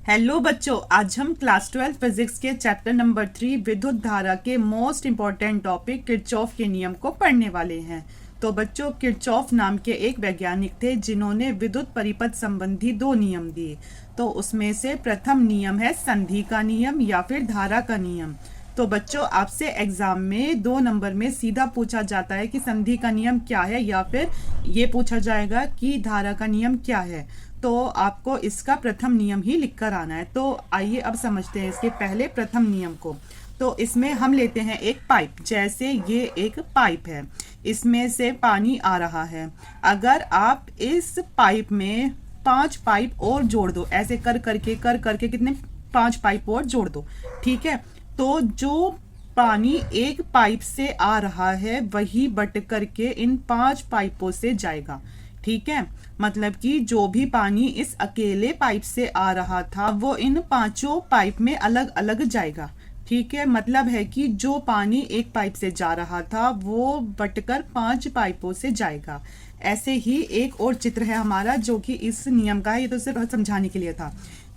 Hello बच्चों, आज हम क्लास 12 फिजिक्स के चैप्टर नंबर 3 विद्युत धारा के मोस्ट इम्पॉर्टेंट टॉपिक किरचॉफ के नियम को पढ़ने वाले हैं। तो बच्चों, किरचॉफ नाम के एक वैज्ञानिक थे जिन्होंने विद्युत परिपथ संबंधी दो नियम दिए। तो उसमें से प्रथम नियम है संधि का नियम या फिर धारा का नियम। तो बच्चों, आपसे एग्जाम में 2 नंबर में सीधा पूछा जाता है कि संधि का नियम क्या है, या फिर ये पूछा जाएगा कि धारा का नियम क्या है। तो आपको इसका प्रथम नियम ही लिख कर आना है। तो आइए अब समझते हैं इसके पहले प्रथम नियम को। तो इसमें हम लेते हैं एक पाइप, जैसे ये एक पाइप है, इसमें से पानी आ रहा है। अगर आप इस पाइप में 5 पाइप और जोड़ दो, ऐसे कर करके कितने 5 पाइप और जोड़ दो, ठीक है। तो जो पानी एक पाइप से आ रहा है वही बट करके इन 5 पाइपों से जाएगा, ठीक है। मतलब कि जो भी पानी इस अकेले पाइप से आ रहा था वो इन 5 पाइप में अलग अलग जाएगा, ठीक है। मतलब है कि जो पानी एक पाइप से जा रहा था वो बटकर 5 पाइपों से जाएगा। ऐसे ही एक और चित्र है हमारा जो कि इस नियम का है। ये तो सिर्फ समझाने के लिए था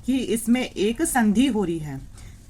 कि इसमें एक संधि हो रही है।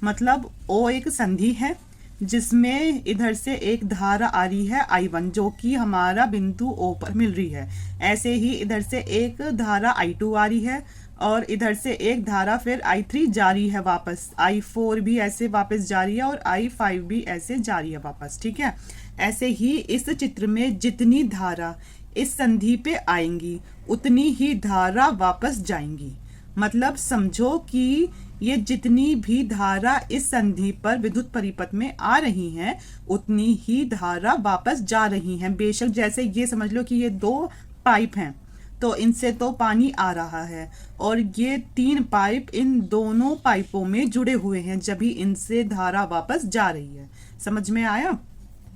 मतलब ओ एक संधि है जिसमें इधर से एक धारा आ रही है I1 जो कि हमारा बिंदु O पर मिल रही है। ऐसे ही इधर से एक धारा I2 आ रही है और इधर से एक धारा फिर I3 जा रही है वापस, I4 भी ऐसे वापस जा रही है और I5 भी ऐसे जा रही है वापस, ठीक है। ऐसे ही इस चित्र में जितनी धारा इस संधि पे आएंगी उतनी ही धारा वापस जाएंगी। मतलब समझो कि ये जितनी भी धारा इस संधि पर विद्युत परिपथ में आ रही हैं उतनी ही धारा वापस जा रही हैं। बेशक जैसे ये समझ लो कि ये 2 पाइप हैं तो इनसे तो पानी आ रहा है और ये 3 पाइप इन दोनों पाइपों में जुड़े हुए हैं, जब भी इनसे धारा वापस जा रही है। समझ में आया?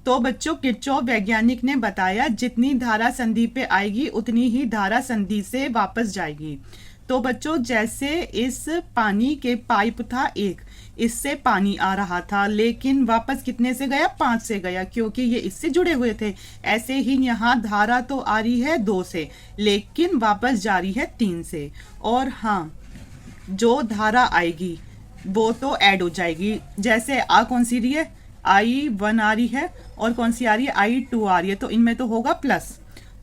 तो बच्चों, किरचॉफ वैज्ञानिक ने बताया जितनी धारा संधि पे आएगी उतनी ही धारा संधि से वापस जाएगी। तो बच्चों, जैसे इस पानी के पाइप था एक, इससे पानी आ रहा था लेकिन वापस कितने से गया? 5 से गया, क्योंकि ये इससे जुड़े हुए थे। ऐसे ही यहाँ धारा तो आ रही है 2 से लेकिन वापस जा रही है 3 से। और हाँ, जो धारा आएगी वो तो ऐड हो जाएगी। जैसे कौन सी रही है? I1 आ रही है और कौन सी आ रही है? I2 आ रही है, तो इनमें तो होगा प्लस।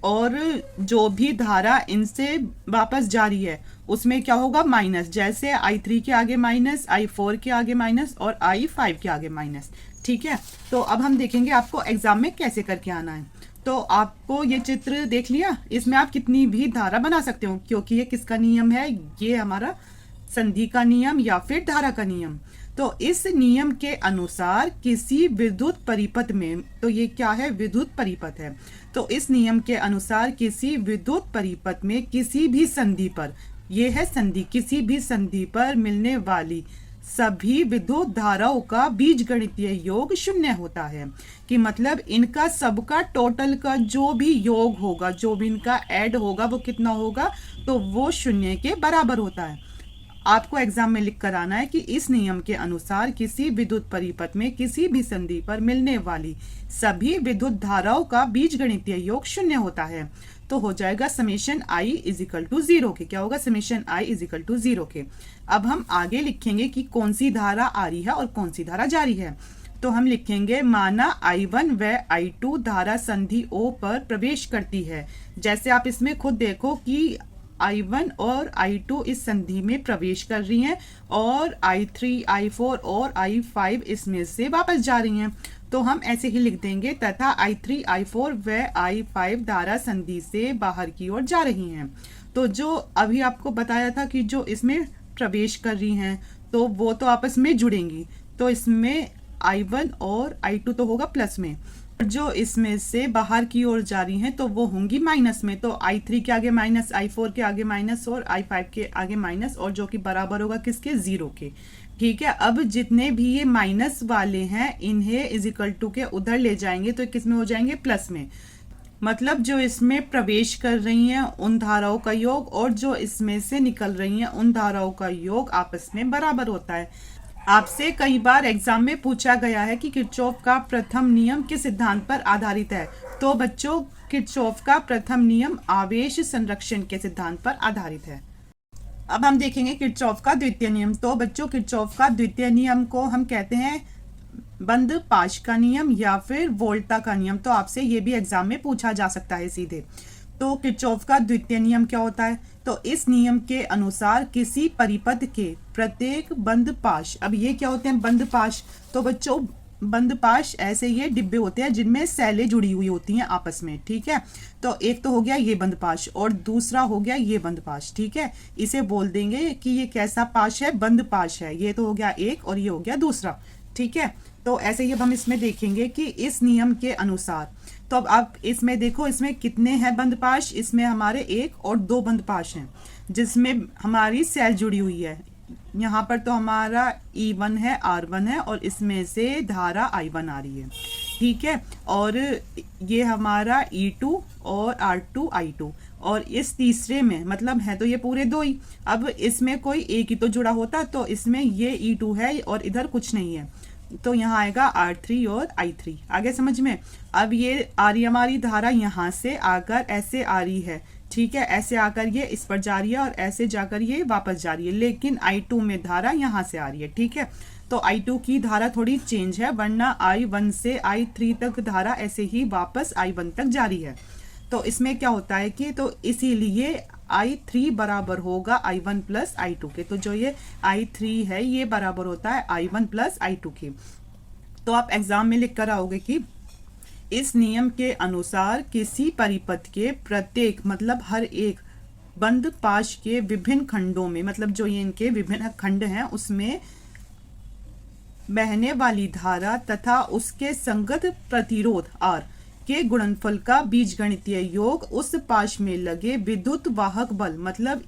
और जो भी धारा इनसे वापस जा रही है उसमें क्या होगा? माइनस। जैसे I3 के आगे माइनस, I4 के आगे माइनस और I5 के आगे माइनस, ठीक है। तो अब हम देखेंगे आपको एग्जाम में कैसे करके आना है। तो आपको ये चित्र देख लिया, इसमें आप कितनी भी धारा बना सकते हो, क्योंकि ये किसका नियम है? ये हमारा संधि का नियम या फिर धारा का नियम। तो इस नियम के अनुसार किसी विद्युत परिपथ में, तो ये क्या है? विद्युत परिपथ है। तो इस नियम के अनुसार किसी विद्युत परिपथ में किसी भी संधि पर, ये है संधि, किसी भी संधि पर मिलने वाली सभी विद्युत धाराओं का बीजगणितीय योग 0 होता है। कि मतलब इनका सबका टोटल का जो भी योग होगा, जो भी इनका ऐड होगा वो कितना होगा? तो वो 0 के बराबर होता है। आपको एग्जाम में लिख कर आना है कि इस नियम के अनुसार किसी विद्युत परिपथ में किसी भी संधि पर मिलने वाली सभी विद्युत धाराओं का बीजगणितीय योग 0 होता है। तो हो जाएगा समेशन I इजिकल टू 0 के। क्या होगा? समेशन I इजिकल टू 0 के। अब हम आगे लिखेंगे कि कौन सी धारा आ रही है और कौन सी धारा जा रही है। तो हम लिखेंगे माना I1 व I2 धारा संधि O पर प्रवेश करती है। जैसे आप इसमें खुद देखो कि I1 और I2 इस संधि में प्रवेश कर रही हैं और I3, I4 और I5 इसमें से वापस जा रही हैं। तो हम ऐसे ही लिख देंगे तथा I3, I4 व I5 धारा संधि से बाहर की ओर जा रही हैं। तो जो अभी आपको बताया था कि जो इसमें प्रवेश कर रही हैं तो वो तो आपस में जुड़ेंगी, तो इसमें I1 और I2 तो होगा प्लस में, जो इसमें से बाहर की ओर जा रही हैं तो वो होंगी माइनस में। तो I3 के आगे माइनस, I4 के आगे माइनस और I5 के आगे माइनस, और जो कि बराबर होगा किसके? 0 के, ठीक है। अब जितने भी ये माइनस वाले हैं इन्हें इजिकल टू के उधर ले जाएंगे तो किस में हो जाएंगे? प्लस में। मतलब जो इसमें प्रवेश कर रही हैं उन धाराओं का योग और जो इसमें से निकल रही हैं उन धाराओं का योग आपस में बराबर होता है। आपसे कई बार एग्जाम में पूछा गया है कि किरचॉफ का प्रथम नियम किस सिद्धांत पर आधारित है। तो बच्चों, किरचॉफ का प्रथम नियम आवेश संरक्षण के सिद्धांत पर आधारित है। अब हम देखेंगे किरचॉफ का द्वितीय नियम। तो बच्चों किरचॉफ का द्वितीय नियम को हम कहते हैं बंद पाश का नियम या फिर वोल्टा का नियम। तो आपसे ये भी एग्जाम में पूछा जा सकता है सीधे। तो किरचॉफ का द्वितीय नियम क्या होता है? तो इस नियम के अनुसार किसी परिपथ के प्रत्येक बंद पाश, अब ये क्या होते हैं बंद पाश? तो बच्चों बंद पाश ऐसे ये डिब्बे होते हैं जिनमें सेलें जुड़ी हुई होती हैं आपस में, ठीक है। तो एक तो हो गया ये बंद पाश और दूसरा हो गया ये बंद पाश, ठीक है। इसे बोल देंगे कि ये कैसा पाश है? बंद पाश है। ये तो हो गया एक और ये हो गया दूसरा, ठीक है। तो ऐसे ही अब हम इसमें देखेंगे कि इस नियम के अनुसार, तो अब आप इसमें देखो इसमें कितने हैं बंद पाश? इसमें हमारे एक और दो बंद पाश हैं जिसमें हमारी सेल जुड़ी हुई है। यहाँ पर तो हमारा E1 है, R1 है और इसमें से धारा I1 आ रही है, ठीक है। और ये हमारा E2 और R2 I2 और इस तीसरे में मतलब है तो ये पूरे दो ही। अब इसमें कोई एक ही तो जुड़ा होता, तो इसमें ये E2 है और इधर कुछ नहीं है, तो यहाँ आएगा R3 और I3। आगे समझ में? अब ये आ रही हमारी धारा यहाँ से आकर ऐसे आ रही है, ठीक है। ऐसे आकर ये इस पर जा रही है और ऐसे जाकर ये वापस जा रही है, लेकिन I2 में धारा यहाँ से आ रही है, ठीक है। तो I2 की धारा थोड़ी चेंज है, वरना I1 से I3 तक धारा ऐसे ही वापस I1 तक जारी है। तो इसमें क्या होता है कि तो इसीलिए I3 बराबर होगा I1 प्लस I2 के। तो जो ये I3 है ये बराबर होता है I1 प्लस I2 के। तो आप एग्जाम में लिख कर आओगे कि इस नियम के अनुसार किसी परिपथ के प्रत्येक मतलब हर एक बंद पाश के विभिन्न खंडों में, मतलब जो ये इनके विभिन्न खंड हैं उसमें बहने वाली धारा तथा उसके संगत प्रतिरोध R के गुणनफल का बीजगणितीय योग उस पाश में लगे विद्युत वाहक बल मतलब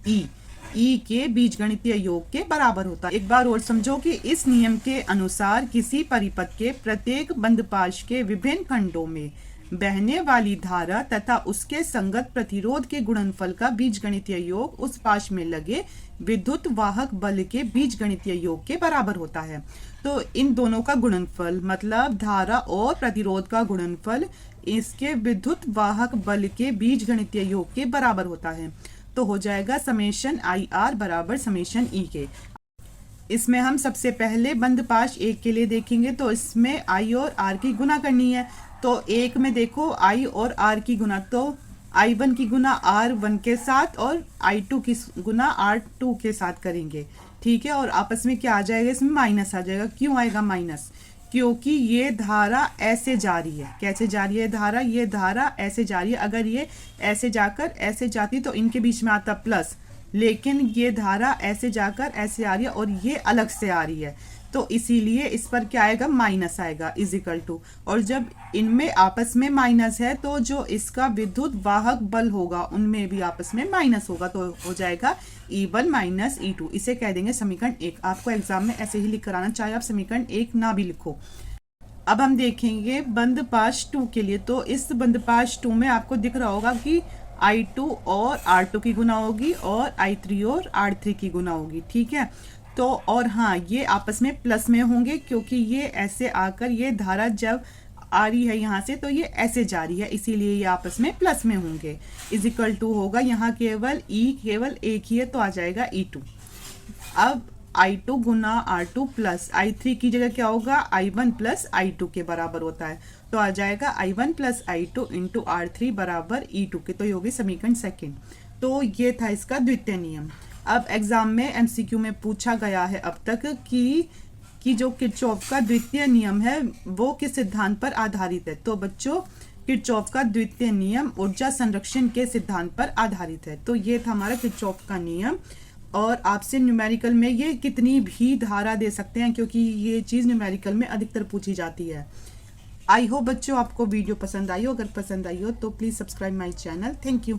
ई के बीजगणितीय योग के बराबर होता है। एक बार और समझो कि इस नियम के अनुसार किसी परिपथ के प्रत्येक बंद पाश के विभिन्न खंडों में बहने वाली धारा तथा उसके संगत प्रतिरोध के गुणनफल का बीजगणितीय योग उस पाश में लगे विद्युत वाहक बल के बीजगणितीय योग के बराबर होता है। तो इन दोनों का गुणनफल मतलब धारा और प्रतिरोध का गुणनफल इसके विद्युत वाहक बल के बीजगणितीय योग के बराबर होता है। तो हो जाएगा समेशन IR बराबर समेशन E के। इसमें हम सबसे पहले बंद पाश एक के लिए देखेंगे। तो इसमें I और R की गुना करनी है। तो एक में देखो I और R की गुना, तो I1 की गुना R1 के साथ और I2 की गुना R2 के साथ करेंगे, ठीक है। और आपस में क्या आ जाएगा? इसमें माइनस आ जाएगा। क्यों आएगा माइनस? क्योंकि ये धारा ऐसे जा रही है। कैसे जा रही है धारा? ये धारा ऐसे जा रही है। अगर ये ऐसे जाकर ऐसे जाती तो इनके बीच में आता प्लस, लेकिन ये धारा ऐसे जाकर ऐसे आ रही है और ये अलग से आ रही है, तो इसीलिए इस पर क्या आएगा? माइनस आएगा इज इक्वल टू। और जब इनमें आपस में माइनस है तो जो इसका विद्युत वाहक बल होगा उनमें भी आपस में माइनस होगा, तो हो जाएगा E1 माइनस E2। इसे कह देंगे समीकरण 1। आपको एग्जाम में ऐसे ही लिख कर आना, चाहे आप समीकरण 1 ना भी लिखो। अब हम देखेंगे बंद पाश 2 के लिए। तो इस बंद पाश 2 में आपको दिख रहा होगा कि I2 और R2 की गुना होगी और I3 और R3 की गुना होगी, ठीक है। तो और हाँ, ये आपस में प्लस में होंगे क्योंकि ये ऐसे आकर ये धारा जब आ रही है यहाँ से तो ये ऐसे जा रही है, इसीलिए ये आपस में प्लस में होंगे। इज इक्वल टू होगा यहाँ केवल केवल एक ही है तो आ जाएगा E2। अब I2 गुना R2 प्लस I3 की जगह क्या होगा? I1 प्लस I2 के बराबर होता है, तो आ जाएगा I1 plus I2 into R3 बराबर E2 के। तो ये होगी समीकरण 2। तो ये था इसका द्वितीय नियम। अब एग्जाम में MCQ में पूछा गया है अब तक कि जो किरचॉफ का द्वितीय नियम है वो किस सिद्धांत पर आधारित है। तो बच्चों किरचॉफ का द्वितीय नियम ऊर्जा संरक्षण के सिद्धांत पर आधारित है। तो ये था हमारा किरचॉफ का नियम। और आपसे न्यूमेरिकल में ये कितनी भी धारा दे सकते हैं क्योंकि ये चीज़ न्यूमेरिकल में अधिकतर पूछी जाती है। आई होप बच्चों आपको वीडियो पसंद आई हो। अगर पसंद आई हो तो please subscribe my channel. Thank you.